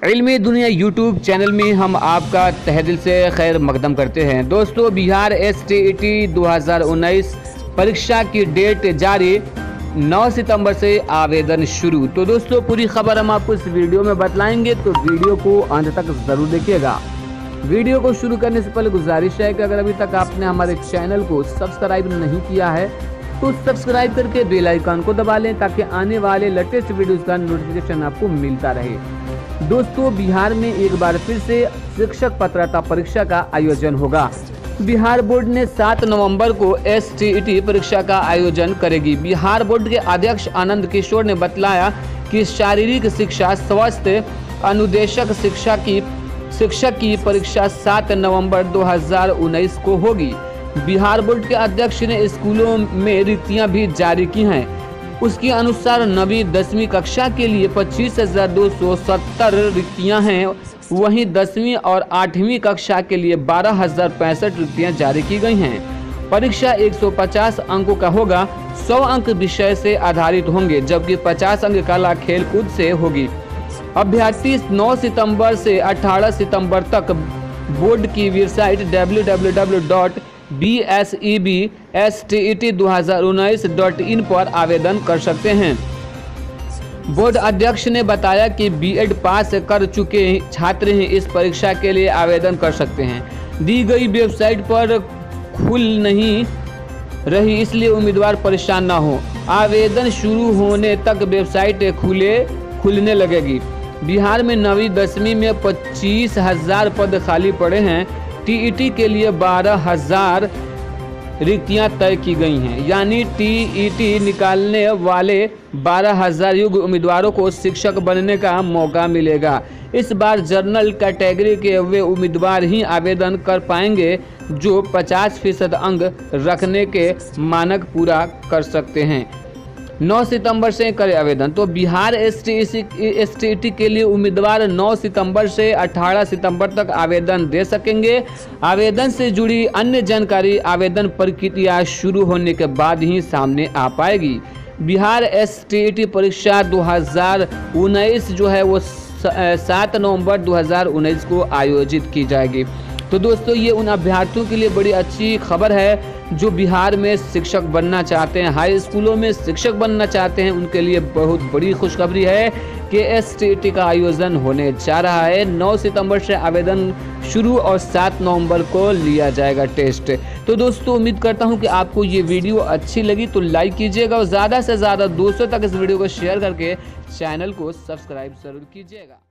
इल्मी दुनिया YouTube channel में हम आपका तहे दिल से खैर मकदम करते हैं। दोस्तों, बिहार STET 2019 परीक्षा की डेट जारी, 9 सितंबर से आवेदन शुरू। तो दोस्तों, पूरी खबर हम आपको इस वीडियो में बतलाएंगे, तो वीडियो को अंत तक ज़रूर देखिएगा। वीडियो को शुरू करने से पहले गुजारिश है कि अगर अभी तक आपने हमारे चैनल को सब्सक्राइब नहीं किया है तो सब्सक्राइब करके बेल आइकन को दबा लें ताकि आने वाले लेटेस्ट वीडियोस का नोटिफिकेशन आपको मिलता रहे। दोस्तों, बिहार में एक बार फिर से शिक्षक पात्रता परीक्षा का आयोजन होगा। बिहार बोर्ड ने 7 नवंबर को STET परीक्षा का आयोजन करेगी। बिहार बोर्ड के अध्यक्ष आनंद किशोर ने बतलाया कि शारीरिक शिक्षा स्वास्थ्य अनुदेशक शिक्षक की परीक्षा 7 नवंबर 2019 को होगी। बिहार बोर्ड के अध्यक्ष ने स्कूलों में रिक्तियां भी जारी की हैं। उसके अनुसार 9वीं 10वीं कक्षा के लिए 25,270 रिक्तियां हैं, वहीं 10वीं और 8वीं कक्षा के लिए 12,065 रिक्तियां जारी की गई हैं। परीक्षा 150 अंकों का होगा। 100 अंक विषय से आधारित होंगे, जबकि 50 अंक कला खेल कूद से होगी। अभ्यर्थी 9 सितंबर से 18 सितंबर तक बोर्ड की वेबसाइट www.bsebstet2019.in पर आवेदन कर सकते हैं। बोर्ड अध्यक्ष ने बताया कि B.Ed पास कर चुके छात्र ही इस परीक्षा के लिए आवेदन कर सकते हैं। दी गई वेबसाइट पर खुल नहीं रही, इसलिए उम्मीदवार परेशान न हो। आवेदन शुरू होने तक वेबसाइट खुलने लगेगी। बिहार में 9वीं 10वीं में 25,000 पद खाली पड़े हैं। TET के लिए 12,000 रिक्तियां तय की गई हैं, यानी TET निकालने वाले 12,000 योग्य उम्मीदवारों को शिक्षक बनने का मौका मिलेगा। इस बार जनरल कैटेगरी के वे उम्मीदवार ही आवेदन कर पाएंगे जो 50% अंक रखने के मानक पूरा कर सकते हैं। 9 सितंबर से करें आवेदन। तो बिहार STET के लिए उम्मीदवार 9 सितंबर से 18 सितंबर तक आवेदन दे सकेंगे। आवेदन से जुड़ी अन्य जानकारी आवेदन प्रक्रिया शुरू होने के बाद ही सामने आ पाएगी। बिहार STET परीक्षा 2019 जो है वो 7 नवंबर 2019 को आयोजित की जाएगी। तो दोस्तों, ये उन अभ्यर्थियों के लिए बड़ी अच्छी खबर है जो बिहार में शिक्षक बनना चाहते हैं, हाई स्कूलों में शिक्षक बनना चाहते हैं। उनके लिए बहुत बड़ी खुशखबरी है कि STET का आयोजन होने जा रहा है। 9 सितंबर से आवेदन शुरू और 7 नवंबर को लिया जाएगा टेस्ट। तो दोस्तों, उम्मीद करता हूं कि आपको ये वीडियो अच्छी लगी तो लाइक कीजिएगा और ज़्यादा से ज़्यादा दोस्तों तक इस वीडियो को शेयर करके चैनल को सब्सक्राइब ज़रूर कीजिएगा।